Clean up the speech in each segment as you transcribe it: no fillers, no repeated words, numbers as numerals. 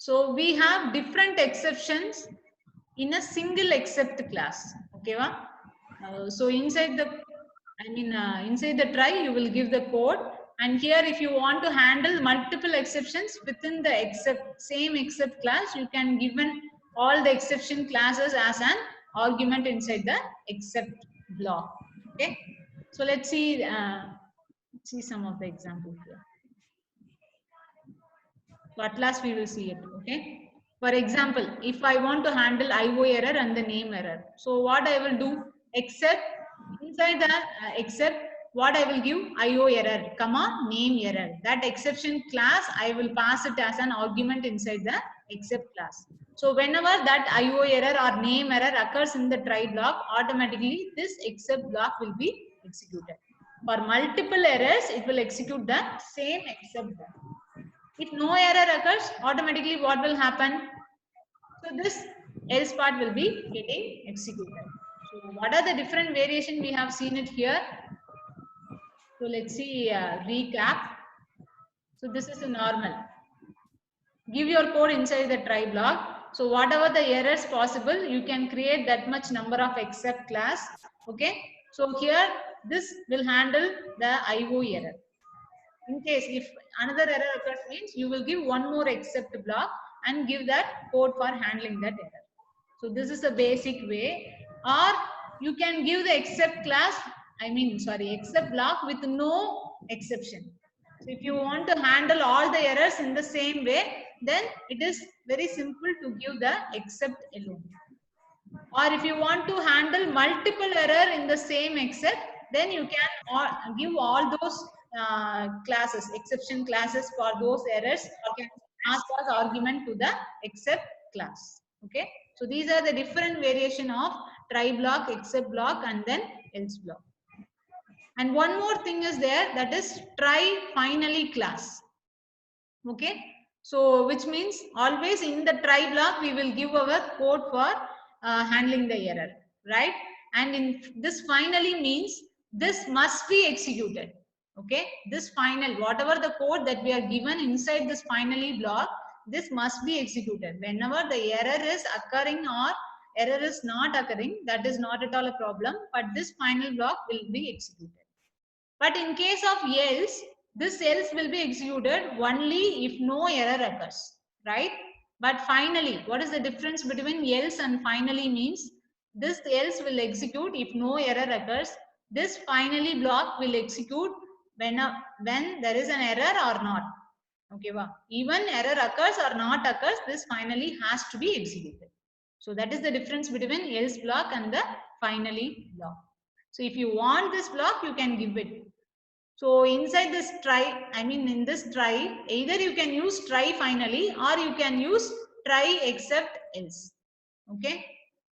So we have different exceptions in a single except class. Okay, va? So inside the, inside the try, you will give the code. And here, if you want to handle multiple exceptions within the same except class, you can given all the exception classes as an argument inside the except block. Okay. So let's see some of the examples here. So at last we will see it. Okay. For example, if I want to handle IO error and the name error, so what I will do, except inside the except what I will give IO error, comma name error. That exception class I will pass it as an argument inside the except class. So whenever that IO error or name error occurs in the try block, automatically this except block will be executed. For multiple errors, it will execute the same except block. If no error occurs, automatically what will happen? So this else part will be getting executed. So what are the different variation we have seen it here? So let's see recap. So this is a normal. Give your code inside the try block. So whatever the errors possible, you can create that much number of except class. Okay. So here this will handle the IO error. In case if another error occurs means you will give one more except block and give that code for handling that error. So this is a basic way. Or you can give the except class, except block with no exception. So if you want to handle all the errors in the same way, then it is very simple to give the except alone. Or if you want to handle multiple error in the same except, then you can give all those classes, exception classes for those errors, or can ask as argument to the except class. Okay. So these are the different variation of try block, except block, and then else block. And one more thing is there, that is try finally class. Okay. So which means always in the try block we will give our code for handling the error, right? And in this finally means this must be executed. Okay, this final, whatever the code that we are given inside this finally block, this must be executed. Whenever the error is occurring or error is not occurring, that is not at all a problem, but this final block will be executed. But in case of else, this else will be executed only if no error occurs, right? But finally, what is the difference between else and finally means? This else will execute if no error occurs. This finally block will execute when there is an error or not. Okay, wow. Even error occurs or not occurs, this finally has to be executed. So that is the difference between else block and the finally block. So if you want this block, you can give it. So inside this try, in this try, either you can use try finally or you can use try except else. Okay.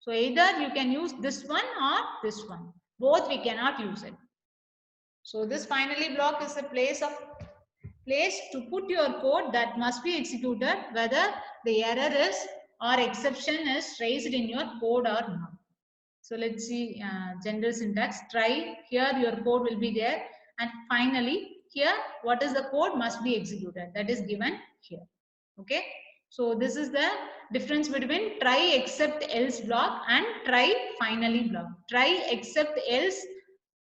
So either you can use this one or this one. Both we cannot use it. So this finally block is a place to put your code that must be executed whether the error is or exception is raised in your code or not. So let's see general syntax. Try, here your code will be there, and finally here what is the code must be executed, that is given here. Okay. So this is the difference between try except else block and try finally block. Try except else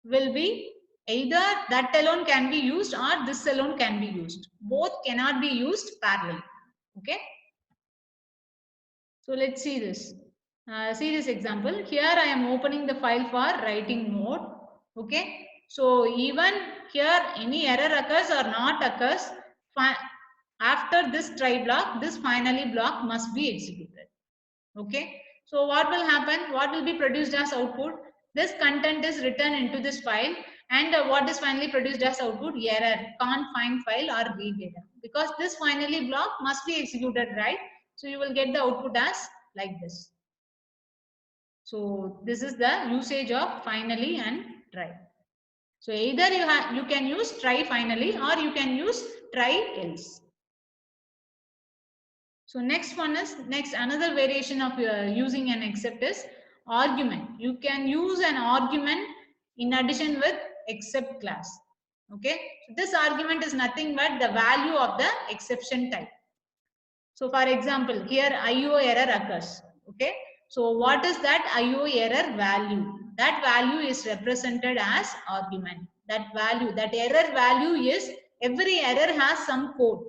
will be either that alone can be used or this alone can be used. Both cannot be used parallel. Okay. So let's see this. See this example. Here I am opening the file for writing mode. Okay. So even here any error occurs or not occurs, after this try block, this finally block must be executed. Okay. So what will happen? What will be produced as output? This content is written into this file, and what is finally produced as output? Error, can't find file or read data. Because this finally block must be executed, right? So you will get the output as like this. So this is the usage of finally and try. So either you can use try finally or you can use try else. So next one is another variation of using an except is argument. You can use an argument in addition with except class. Okay. So this argument is nothing but the value of the exception type. So for example, here IO error occurs. Okay. So what is that IO error value? That value is represented as argument. That value, that error value is, every error has some code,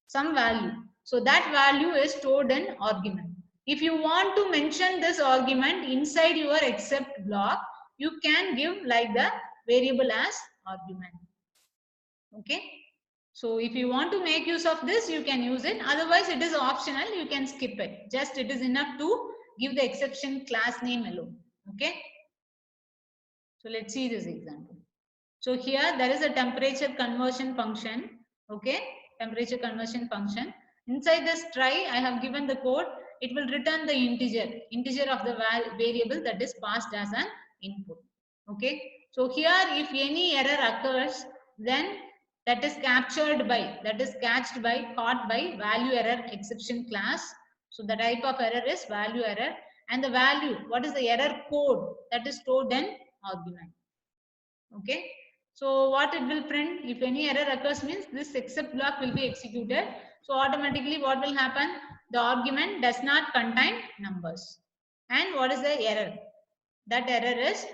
some value. So that value is stored in argument. If you want to mention this argument inside your except block, you can give like the variable as argument. Okay. So if you want to make use of this, you can use it. Otherwise, it is optional. You can skip it. Just it is enough to give the exception class name alone. Okay. So let's see this example. So here there is a temperature conversion function. Okay. Temperature conversion function. Inside this try, I have given the code. It will return the integer of the variable that is passed as an input. Okay. So here if any error occurs, then that is captured by, that is caught by value error exception class. So the type of error is value error, and the value, what is the error code, that is stored in argument. Okay. So what it will print, if any error occurs, means this except block will be executed. So automatically what will happen? The argument does not contain numbers. And what is the error? That error is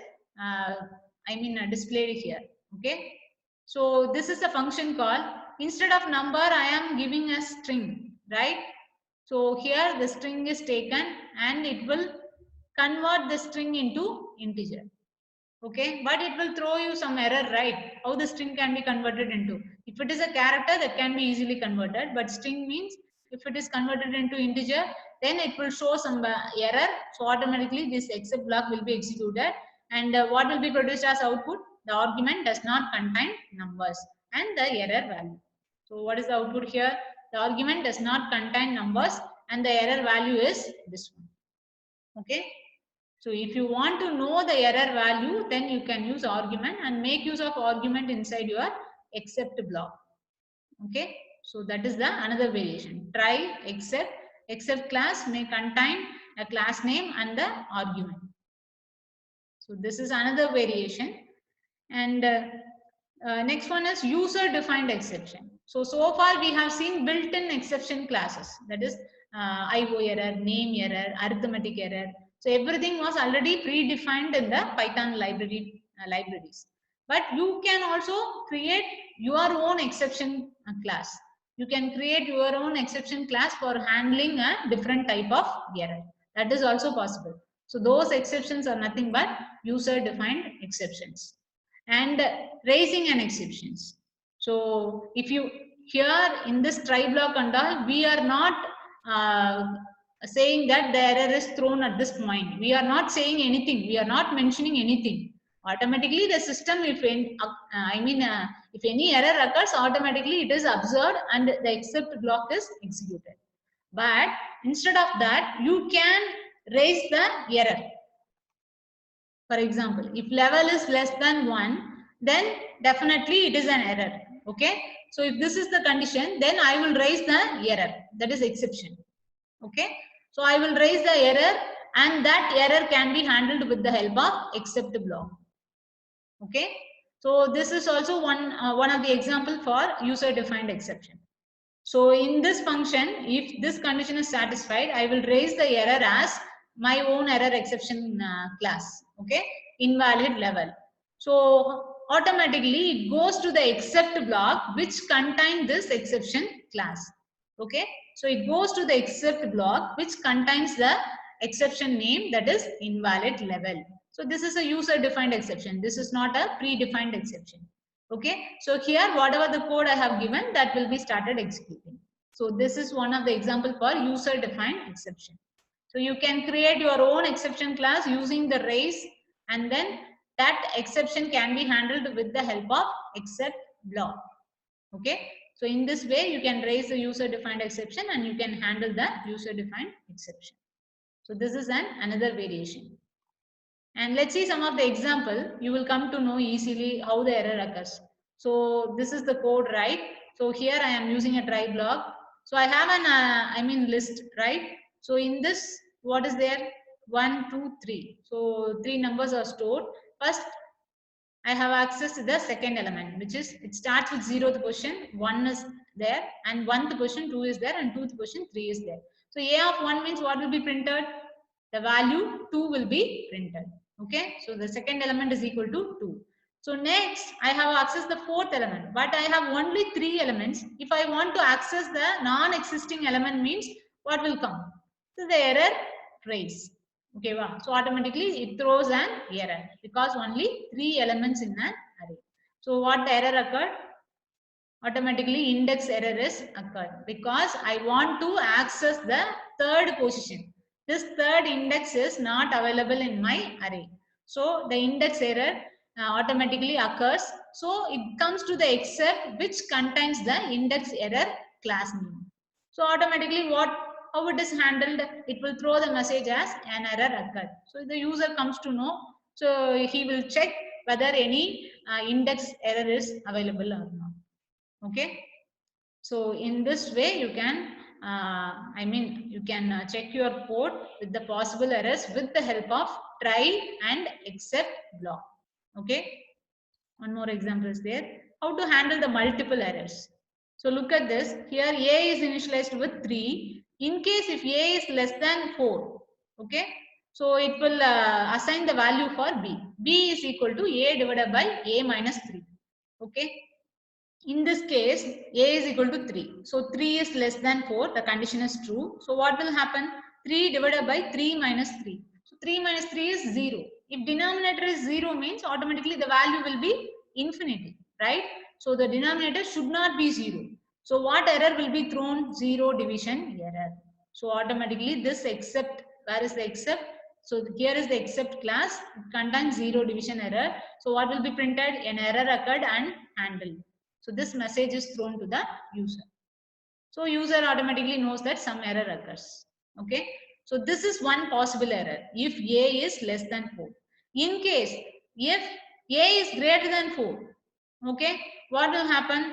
displayed here. Okay. So this is a function call. Instead of number, I am giving a string, right? So here the string is taken and it will convert the string into integer. Okay, but it will throw you some error, right? How the string can be converted into. If it is a character, that can be easily converted, but string means if it is converted into integer, then it will show some error. So automatically this except block will be executed, and what will be produced as output? The argument does not contain numbers and the error value. So what is the output here? The argument does not contain numbers and the error value is this one. Okay. So if you want to know the error value, then you can use argument and make use of argument inside your except block. Okay. So that is the another variation. Try except class may contain a class name and the argument. So this is another variation. And next one is user defined exception. So far we have seen built-in exception classes, that is IO error, name error, arithmetic error. So everything was already predefined in the Python libraries. But you can also create your own exception class. You can create your own exception class for handling a different type of error. That is also possible. So those exceptions are nothing but user defined exceptions. And raising an exceptions. So if you here in this try block and all, we are not saying that the error is thrown at this point. We are not saying anything. We are not mentioning anything. Automatically the system, if any error occurs, automatically it is observed and the except block is executed. But instead of that, you can raise the error. For example, if level is less than 1, then definitely it is an error. Okay. So if this is the condition, then I will raise the error. That is exception. Okay. So I will raise the error, and that error can be handled with the help of except block. Okay. So this is also one of the example for user defined exception. So in this function, if this condition is satisfied, I will raise the error as my own error exception class. Okay, invalid level. So automatically it goes to the except block which contains this exception class. Okay, so it goes to the except block which contains the exception name, that is invalid level. So this is a user defined exception. This is not a predefined exception. Okay, so here whatever the code I have given, that will be started executing. So this is one of the example for user defined exception. So you can create your own exception class using the raise, and then that exception can be handled with the help of except block. Okay, so in this way you can raise the user defined exception and you can handle the user defined exception. So this is another variation. And let's see some of the example. You will come to know easily how the error occurs. So this is the code, right? So here I am using a try block. So I have an list, right? So in this, what is there? 1, 2, 3. So 3 numbers are stored. First, I have access to the second element, which is, it starts with 0th position. 1 is there, and 1th position 2 is there, and 2th position 3 is there. So A of 1 means what will be printed? The value 2 will be printed. Okay, so the second element is equal to 2. So next I have accessed the 4th element, but I have only 3 elements. If I want to access the non-existing element means what will come? So the error phrase. Okay, wow. So automatically it throws an error because only 3 elements in an array. So what the error occurred? Automatically index error is occurred because I want to access the 3rd position. This 3rd index is not available in my array. So the index error automatically occurs. So it comes to the except which contains the index error class name. So automatically how it is handled, it will throw the message as an error occurred. So the user comes to know. So he will check whether any index error is available or not. Okay, so in this way you can you can check your code with the possible errors with the help of try and except block. Okay, one more example is there, how to handle the multiple errors. So look at this, here A is initialized with 3. In case if A is less than 4, okay, so it will assign the value for B is equal to A divided by A minus 3. Okay, in this case, A is equal to 3. So 3 is less than 4. The condition is true. So what will happen? 3 divided by 3 minus 3. So 3 minus 3 is 0. If denominator is 0 means automatically the value will be infinity, right? So the denominator should not be 0. So what error will be thrown? 0 division error. So automatically this except, where is the except? So here is the except class. It contains 0 division error. So what will be printed? An error occurred and handled. So this message is thrown to the user. So user automatically knows that some error occurs. Okay. So this is one possible error if A is less than 4. In case if A is greater than 4, okay, what will happen?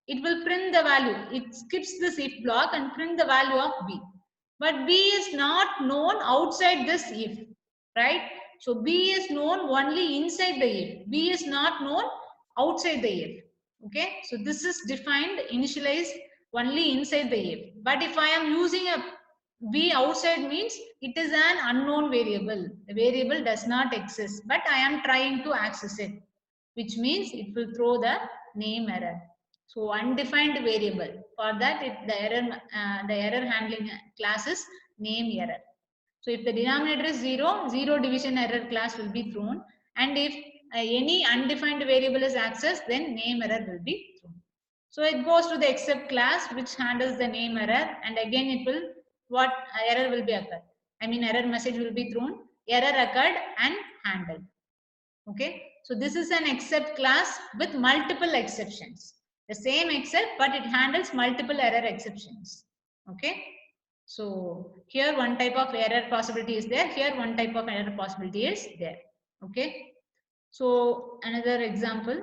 It will print the value. It skips this if block and print the value of B. But B is not known outside this if, right? So B is known only inside the if. B is not known outside the if. Okay, so this is defined, initialized only inside the if. But if I am using a B outside means it is an unknown variable. The variable does not exist, but I am trying to access it, which means it will throw the name error. So undefined variable. For that, the error handling class is name error. So if the denominator is 0, 0 division error class will be thrown. And if any undefined variable is accessed, then name error will be thrown. So it goes to the except class which handles the name error, and again it will, what error will be occurred? Error message will be thrown, error occurred and handled. Okay, so this is an except class with multiple exceptions. The same except, but it handles multiple error exceptions. Okay, so here one type of error possibility is there, here one type of error possibility is there. Okay, so another example.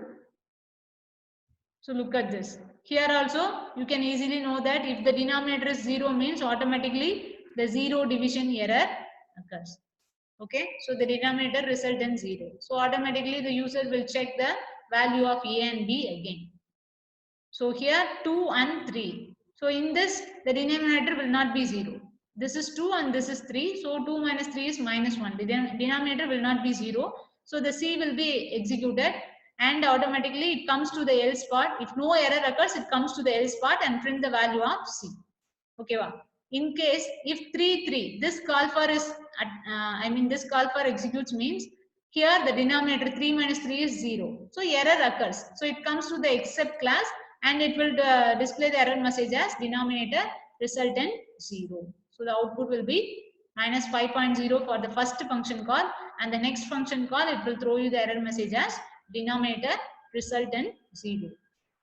So look at this. Here also you can easily know that if the denominator is 0 means automatically the 0 division error occurs. Okay, so the denominator result in 0. So automatically the user will check the value of A and B again. So here 2 and 3. So in this the denominator will not be 0. This is 2 and this is 3. So 2 minus 3 is minus 1. The denominator will not be 0. So the C will be executed and automatically it comes to the else part. If no error occurs, it comes to the else part and print the value of C. Okay, wow. In case if 3, this call for is, this call for executes means here the denominator 3 minus 3 is 0. So error occurs. So it comes to the except class and it will display the error message as denominator result in 0. So the output will be minus 5.0 for the first function call, and the next function call it will throw you the error message as denominator result in 0.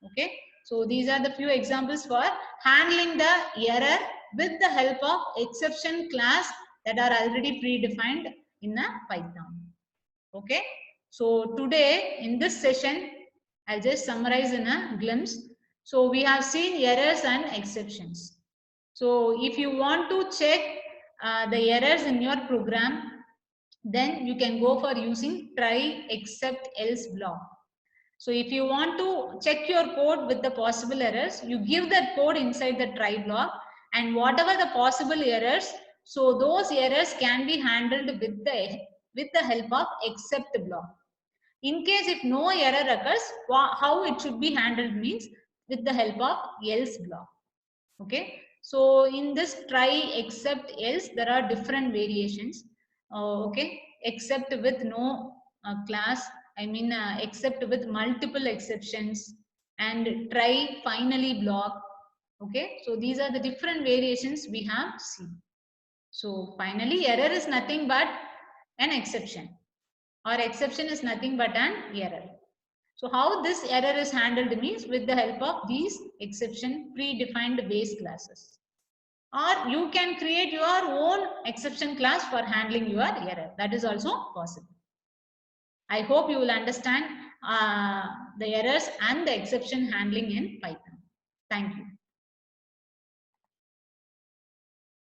Okay, so these are the few examples for handling the error with the help of exception class that are already predefined in a Python. Okay, so today in this session I'll just summarize in a glimpse. So we have seen errors and exceptions. So if you want to check the errors in your program, then you can go for using try except else block. So if you want to check your code with the possible errors, you give that code inside the try block, and whatever the possible errors, so those errors can be handled with the help of except block. In case if no error occurs, how it should be handled means with the help of else block. Okay. So in this try except else, there are different variations. Okay. Except with no class, I mean except with multiple exceptions, and try finally block. Okay. So these are the different variations we have seen. So finally error is nothing but an exception, or exception is nothing but an error. So how this error is handled means with the help of these exception predefined base classes. Or you can create your own exception class for handling your error. That is also possible. I hope you will understand the errors and the exception handling in Python. Thank you.